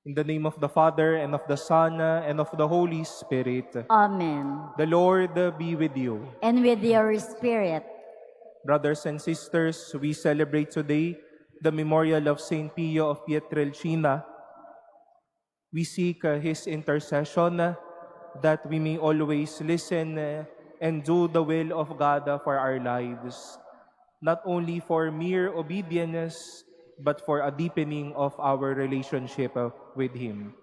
In the name of the Father, and of the Son, and of the Holy Spirit. Amen. The Lord be with you. And with your spirit. Brothers and sisters, we celebrate today the memorial of Saint Pio of Pietrelcina. We seek his intercession that we may always listen and do the will of God for our lives, not only for mere obedience, but for a deepening of our relationship with Him.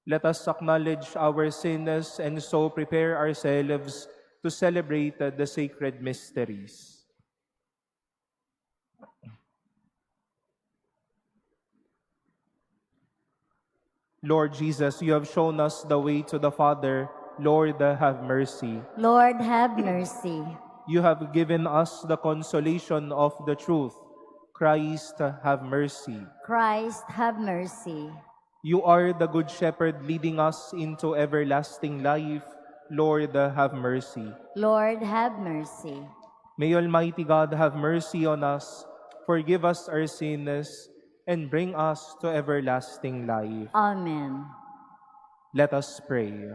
Let us acknowledge our sins and so prepare ourselves to celebrate the sacred mysteries. Lord Jesus, you have shown us the way to the Father. Lord, have mercy. Lord, have mercy. You have given us the consolation of the truth. Christ, have mercy. Christ, have mercy. You are the Good Shepherd leading us into everlasting life. Lord, have mercy. Lord, have mercy. May Almighty God have mercy on us, forgive us our sins, and bring us to everlasting life. Amen. Let us pray.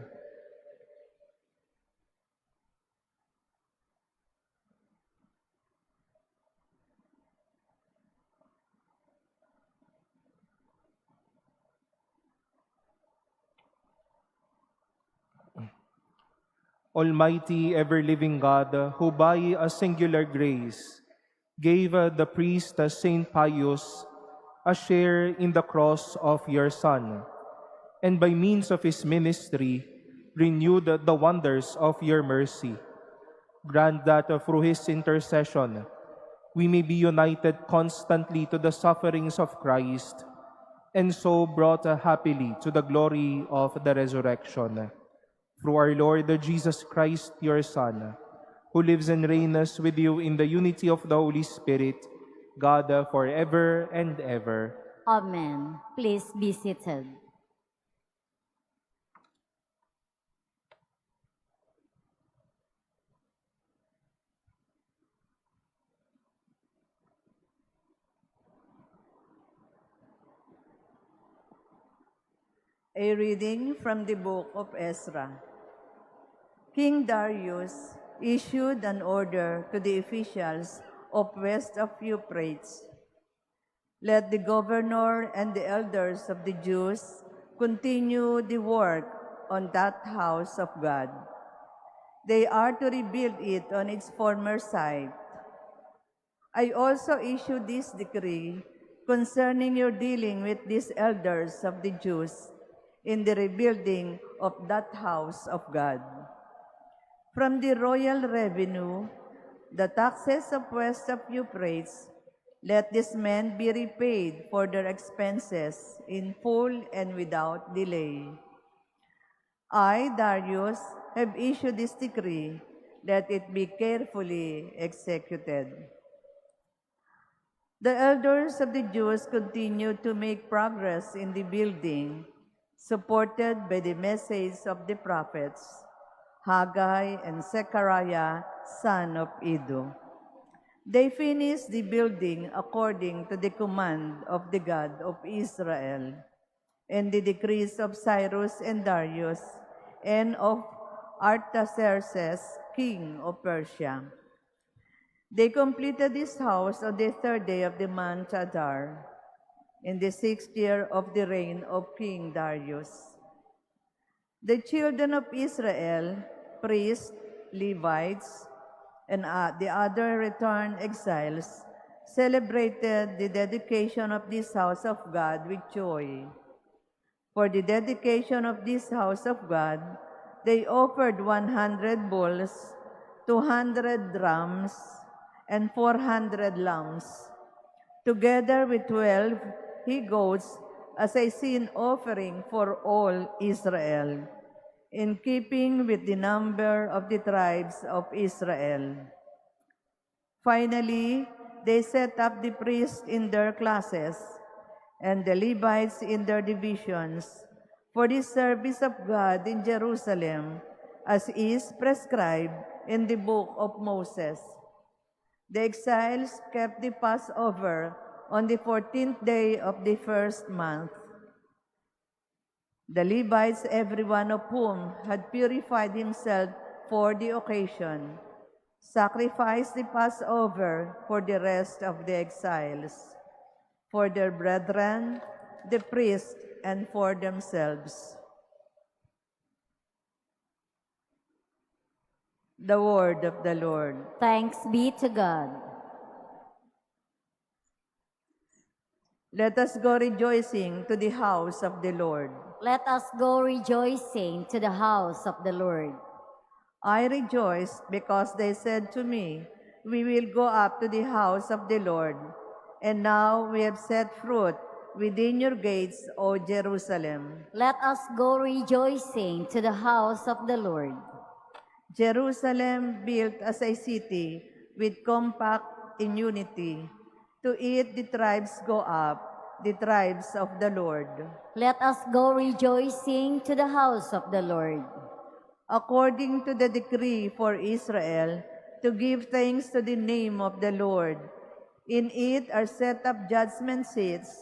Almighty, ever-living God, who by a singular grace gave the priest Saint Pius a share in the cross of your Son, and by means of his ministry renewed the wonders of your mercy. Grant that through his intercession we may be united constantly to the sufferings of Christ, and so brought happily to the glory of the resurrection. Through our Lord Jesus Christ, your Son, who lives and reigns with you in the unity of the Holy Spirit, God forever and ever. Amen. Please be seated. A reading from the book of Ezra. King Darius issued an order to the officials of west of Euphrates. Let the governor and the elders of the Jews continue the work on that house of God. They are to rebuild it on its former site. I also issue this decree concerning your dealing with these elders of the Jews in the rebuilding of that house of God. From the royal revenue, the taxes of west of Euphrates, let these men be repaid for their expenses in full and without delay. I, Darius, have issued this decree. Let it be carefully executed. The elders of the Jews continued to make progress in the building, supported by the message of the prophets, Haggai and Zechariah, son of Iddo. They finished the building according to the command of the God of Israel, and the decrees of Cyrus and Darius, and of Artaxerxes, king of Persia. They completed this house on the third day of the month Adar, in the 6th year of the reign of King Darius. The children of Israel, priests, Levites, and the other returned exiles, celebrated the dedication of this house of God with joy. For the dedication of this house of God, they offered 100 bulls, 200 rams, and 400 lambs, together with 12 he-goats as a sin offering for all Israel, in keeping with the number of the tribes of Israel. Finally, they set up the priests in their classes and the Levites in their divisions for the service of God in Jerusalem, as is prescribed in the book of Moses. The exiles kept the Passover on the 14th day of the first month. The Levites, every one of whom had purified himself for the occasion, sacrificed the Passover for the rest of the exiles, for their brethren, the priests, and for themselves. The word of the Lord. Thanks be to God. Let us go rejoicing to the house of the Lord. Let us go rejoicing to the house of the Lord. I rejoiced because they said to me, "We will go up to the house of the Lord." And now we have set fruit within your gates, O Jerusalem. Let us go rejoicing to the house of the Lord. Jerusalem built as a city with compact in unity. To it the tribes go up, the tribes of the Lord. Let us go rejoicing to the house of the Lord. According to the decree for Israel, to give thanks to the name of the Lord. In it are set up judgment seats,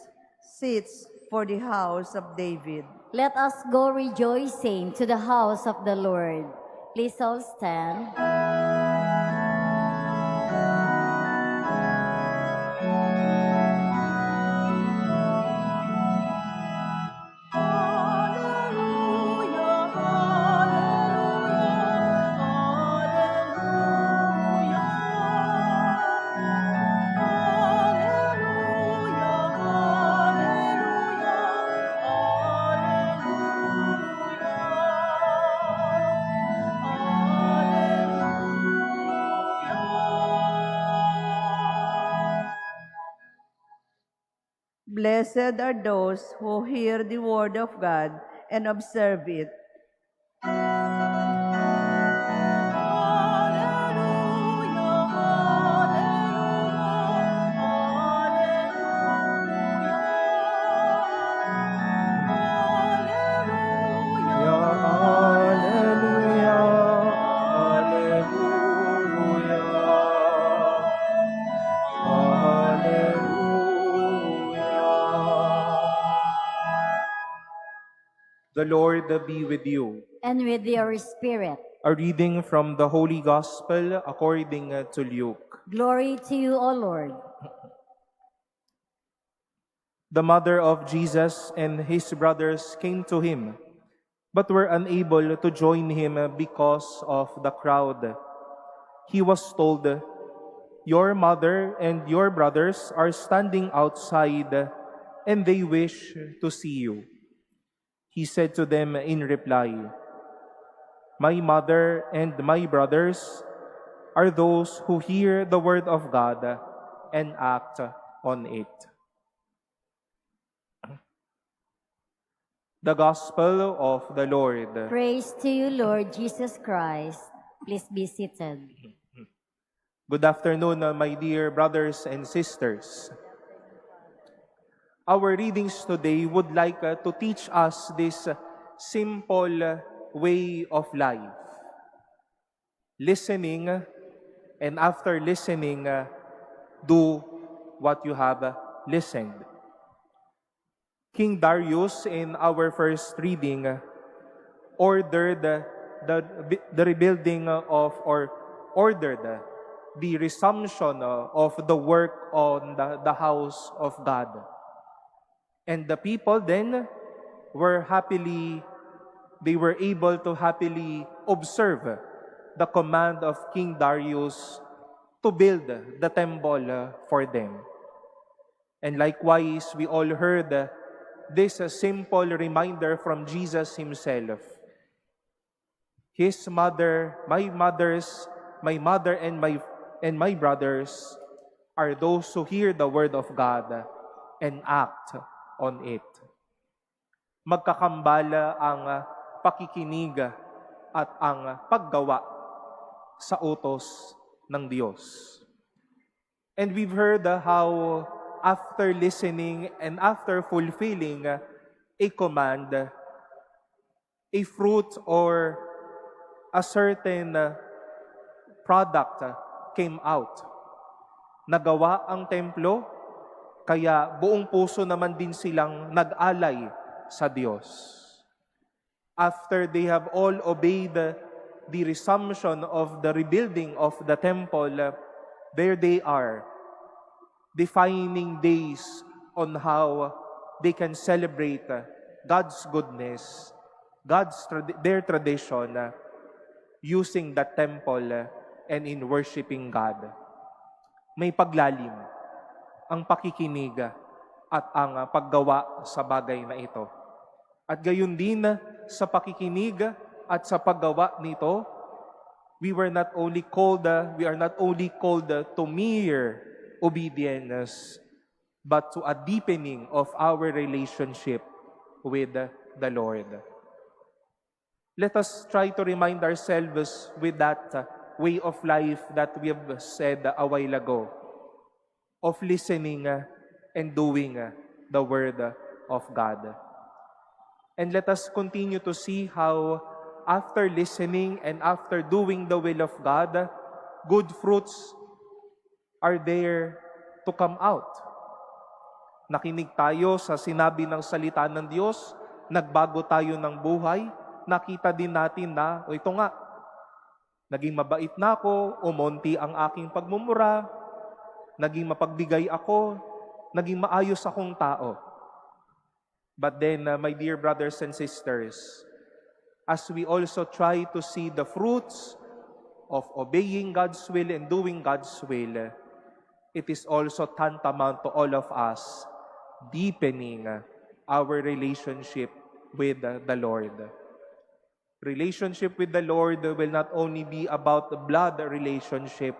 seats for the house of David. Let us go rejoicing to the house of the Lord. Please all stand. Blessed are those who hear the word of God and observe it. Hallelujah, hallelujah, hallelujah. The Lord be with you. And with your spirit. A reading from the Holy Gospel according to Luke. Glory to you, O Lord. The mother of Jesus and his brothers came to him, but were unable to join him because of the crowd. He was told, "Your mother and your brothers are standing outside, and they wish to see you." He said to them in reply, "My mother and my brothers are those who hear the word of God and act on it." The Gospel of the Lord. Praise to you, Lord Jesus Christ. Please be seated. Good afternoon, my dear brothers and sisters. Our readings today would like to teach us this simple way of life. Listening, and after listening, do what you have listened. King Darius, in our first reading, ordered the rebuilding of, or ordered the resumption of the work on the house of God. And the people then were able to happily observe the command of King Darius to build the temple for them. And likewise, we all heard this simple reminder from Jesus himself. His mother, my mother and my brothers are those who hear the word of God and act on it. Magkakambala ang pakikinig at ang paggawa sa utos ng Diyos. And we've heard how after listening and after fulfilling a command, a fruit or a certain product came out. Nagawa ang templo, kaya buong puso naman din silang nag-alay sa Diyos. after they have all obeyed the resumption of the rebuilding of the temple, there they are, defining days on how they can celebrate God's goodness, their tradition, using the temple and in worshiping God. May paglalim ang pakikinig at ang paggawa sa bagay na ito. At gayon din sa pakikinig at sa paggawa nito, we are not only called to mere obedience, but to a deepening of our relationship with the Lord. Let us try to remind ourselves with that way of life that we have said a while ago, of listening and doing the Word of God. And let us continue to see how after listening and after doing the will of God, good fruits are there to come out. Nakinig tayo sa sinabi ng salita ng Diyos, nagbago tayo ng buhay, nakita din natin na, ito nga, naging mabait na ako, umonti ang aking pagmumura, naging mapagbigay ako, naging maayos akong tao. But then, my dear brothers and sisters, as we also try to see the fruits of obeying God's will and doing God's will, it is also tantamount to all of us deepening our relationship with the Lord. Relationship with the Lord will not only be about the blood relationship,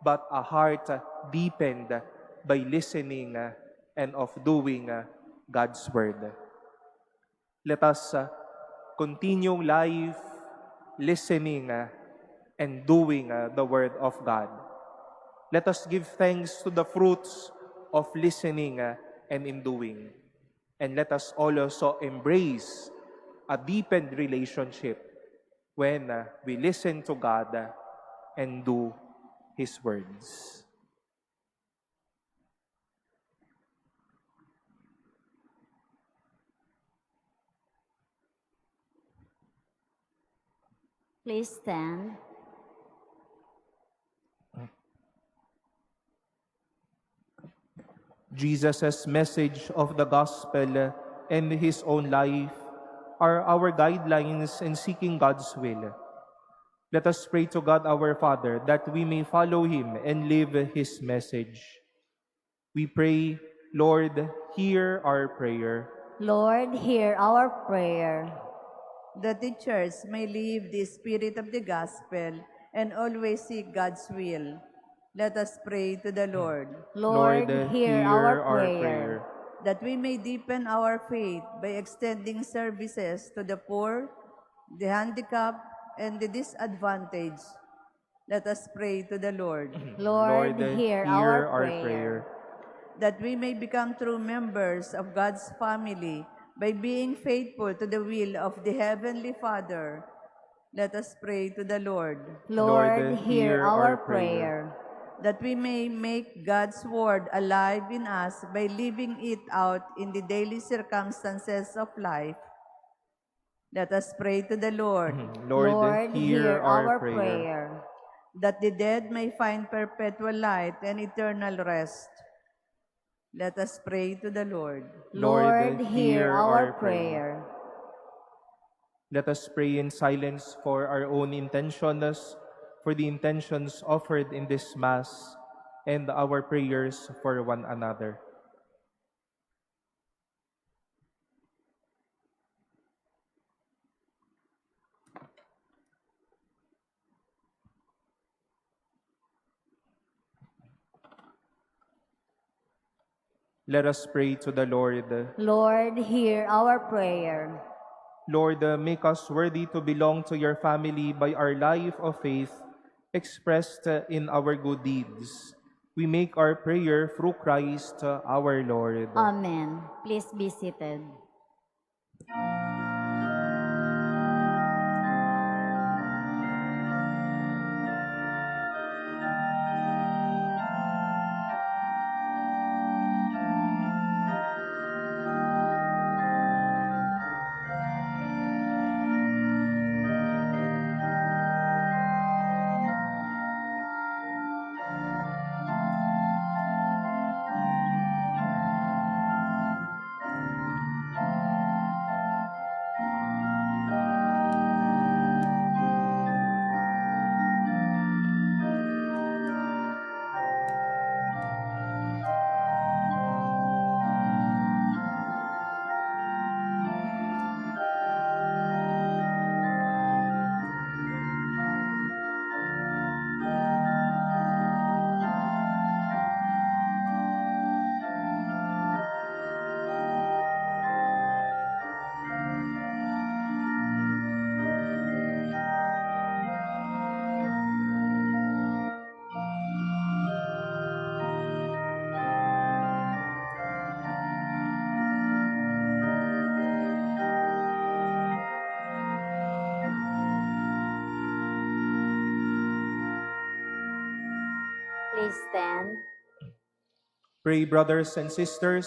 but a heart deepened by listening and of doing God's Word. Let us continue life listening and doing the Word of God. Let us give thanks to the fruits of listening and in doing. And let us also embrace a deepened relationship when we listen to God and do His words. Please stand. Jesus' message of the gospel and His own life are our guidelines in seeking God's will. Let us pray to God our Father that we may follow Him and live His message. We pray, Lord, hear our prayer. Lord, hear our prayer. That the Church may live the spirit of the gospel and always seek God's will. Let us pray to the Lord. Lord, hear our prayer. That we may deepen our faith by extending services to the poor, the handicapped, and the disadvantaged. Let us pray to the Lord. Lord, hear our prayer. That we may become true members of God's family by being faithful to the will of the Heavenly Father. Let us pray to the Lord. Lord, hear our prayer. That we may make God's word alive in us by living it out in the daily circumstances of life. Let us pray to the Lord. Lord, hear our prayer. That the dead may find perpetual light and eternal rest. Let us pray to the Lord. Lord, hear our prayer. Let us pray in silence for our own intentions, for the intentions offered in this Mass, and our prayers for one another. Let us pray to the Lord. Lord, hear our prayer. Lord, make us worthy to belong to your family by our life of faith expressed in our good deeds. We make our prayer through Christ our Lord. Amen. Please be seated. Please stand. Pray, brothers and sisters,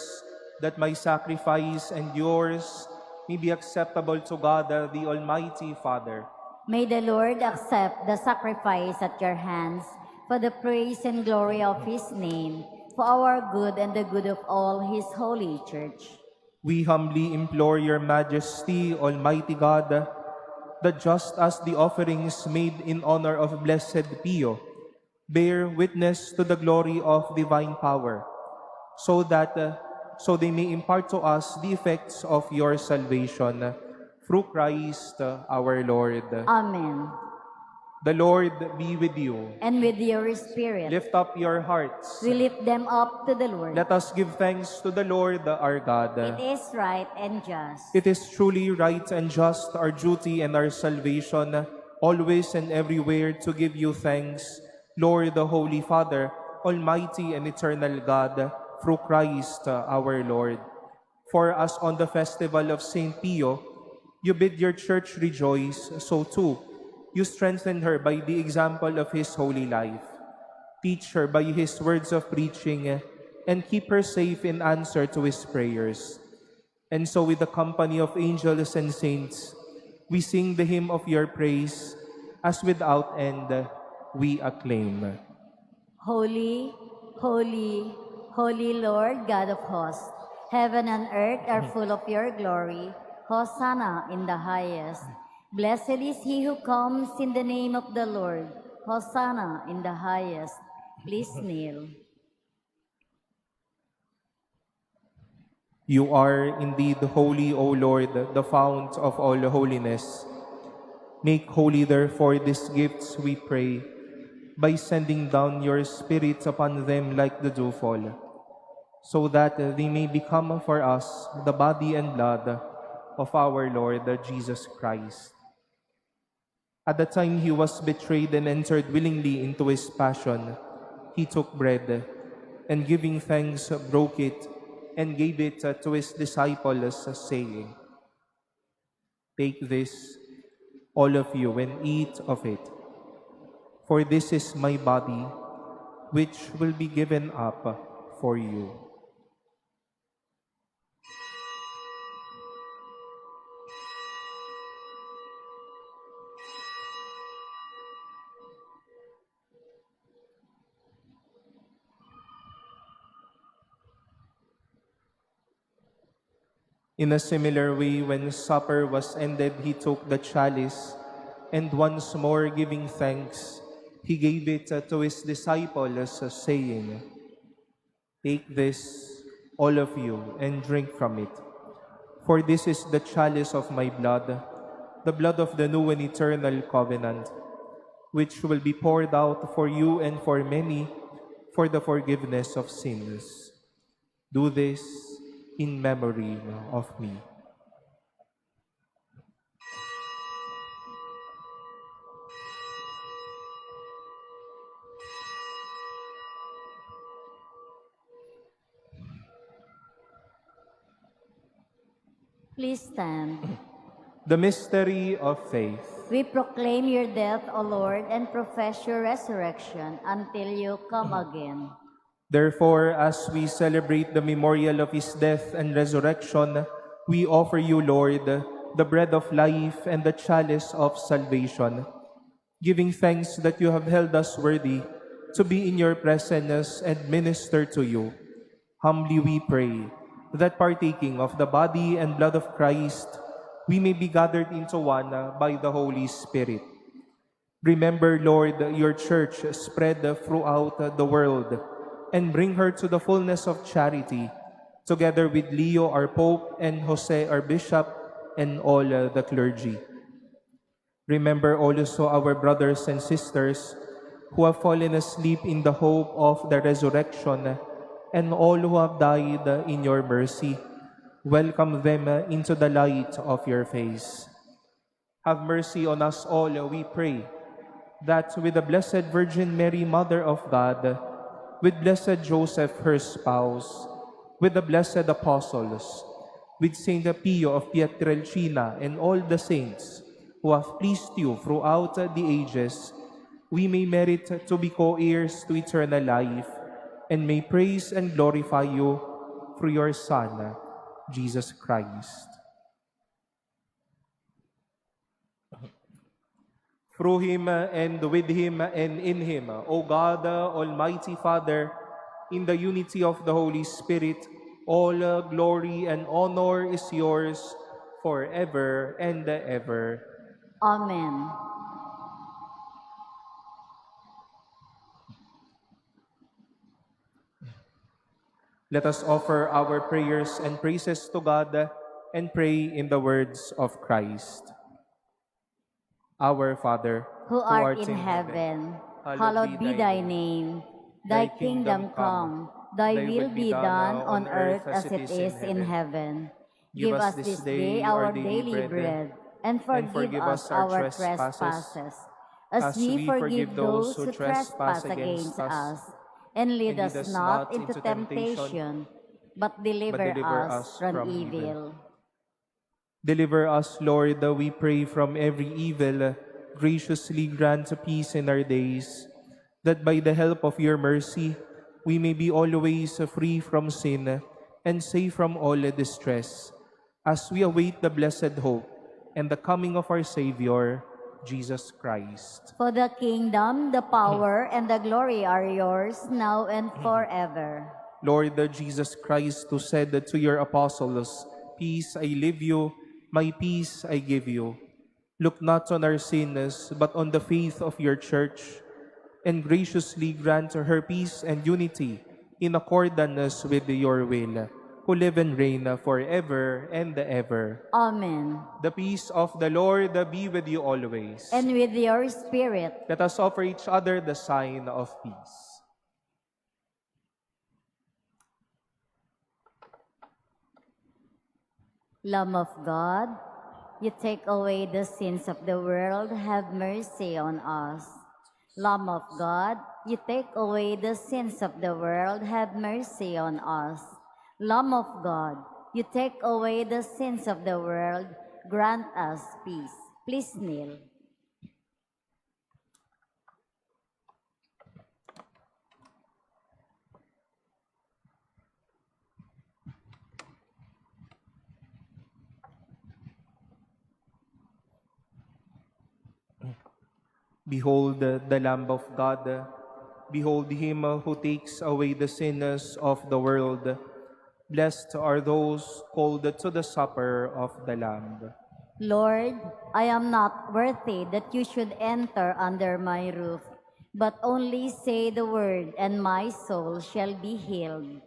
that my sacrifice and yours may be acceptable to God, the Almighty Father. May the Lord accept the sacrifice at your hands for the praise and glory of his name, for our good and the good of all his holy church. We humbly implore your majesty, Almighty God, that just as the offerings made in honor of Blessed Pio bear witness to the glory of divine power, so they may impart to us the effects of your salvation, through Christ our Lord. Amen. The Lord be with you. And with your spirit, Lift up your hearts. we lift them up to the Lord. Let us give thanks to the Lord our God. It is right and just. It is truly right and just, our duty and our salvation, always and everywhere to give you thanks, Lord, the Holy Father, Almighty and eternal God, through Christ our Lord. For as on the festival of Saint Pio, you bid your church rejoice, so too you strengthen her by the example of his holy life. Teach her by his words of preaching, and keep her safe in answer to his prayers. And so with the company of angels and saints, we sing the hymn of your praise, as without end we acclaim. Holy, holy, holy Lord God of hosts, heaven and earth are full of your glory. Hosanna in the highest. Blessed is he who comes in the name of the Lord. Hosanna in the highest. Please kneel. You are indeed holy, O Lord, the fount of all holiness. Make holy, therefore, these gifts, we pray, by sending down your Spirit upon them like the dewfall, so that they may become for us the body and blood of our Lord Jesus Christ. At the time he was betrayed and entered willingly into his passion, he took bread, and giving thanks, broke it, and gave it to his disciples, saying, "Take this, all of you, and eat of it. For this is my body, which will be given up for you." In a similar way, when supper was ended, he took the chalice, and once more giving thanks, he gave it to his disciples, saying, "Take this, all of you, and drink from it. For this is the chalice of my blood, the blood of the new and eternal covenant, which will be poured out for you and for many for the forgiveness of sins. Do this in memory of me." Please stand. The mystery of faith. We proclaim your death, O Lord, and profess your resurrection until you come again. Therefore, as we celebrate the memorial of his death and resurrection, we offer you, Lord, the bread of life and the chalice of salvation, giving thanks that you have held us worthy to be in your presence and minister to you. Humbly we pray that partaking of the body and blood of Christ, we may be gathered into one by the Holy Spirit. Remember, Lord, your church spread throughout the world, and bring her to the fullness of charity, together with Leo, our Pope, and Jose, our Bishop, and all the clergy. Remember also our brothers and sisters who have fallen asleep in the hope of the resurrection, and all who have died in your mercy. Welcome them into the light of your face. Have mercy on us all, we pray, that with the Blessed Virgin Mary, Mother of God, with Blessed Joseph, her spouse, with the blessed apostles, with Saint Pio of Pietrelcina, and all the saints who have pleased you throughout the ages, we may merit to be co-heirs to eternal life, and may praise and glorify you through your Son, Jesus Christ. Through him and with him and in him, O God, Almighty Father, in the unity of the Holy Spirit, all glory and honor is yours forever and ever. Amen. Let us offer our prayers and praises to God and pray in the words of Christ. Our Father, Who art in heaven, hallowed be thy name. Thy kingdom come, thy will be done on earth as it is in heaven. Give us this day our daily bread, and forgive us our trespasses, as we forgive those who trespass against us. And lead us not into temptation, but deliver us from evil. Deliver us, Lord, we pray, from every evil. Graciously grant peace in our days, that by the help of your mercy, we may be always free from sin and safe from all distress, as we await the blessed hope and the coming of our Savior, Jesus Christ. For the kingdom, the power, and the glory are yours, now and forever. Lord Jesus Christ, who said to your apostles, "Peace I leave you, my peace I give you." Look not on our sins, but on the faith of your church, and graciously grant her peace and unity in accordance with your will, who live and reign forever and ever. Amen. The peace of the Lord be with you always. And with your spirit. Let us offer each other the sign of peace. Lamb of God, you take away the sins of the world, have mercy on us. Lamb of God, you take away the sins of the world, have mercy on us. Lamb of God, you take away the sins of the world, grant us peace. Please kneel. Behold the Lamb of God. Behold him who takes away the sins of the world. Blessed are those called to the supper of the Lamb. Lord, I am not worthy that you should enter under my roof, but only say the word, and my soul shall be healed.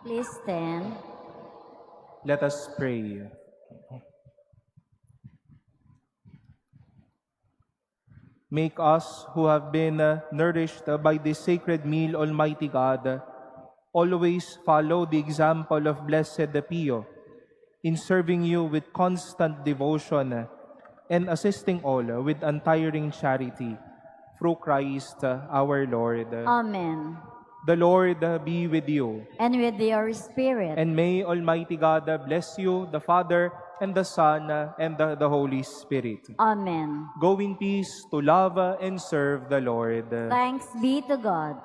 Please stand. Let us pray. Make us who have been nourished by this sacred meal, Almighty God, always follow the example of Blessed Pio in serving you with constant devotion and assisting all with untiring charity. Through Christ our Lord. Amen. The Lord be with you. And with your spirit. And may Almighty God bless you, the Father, and the Son, and the Holy Spirit. Amen. Go in peace to love and serve the Lord. Thanks be to God.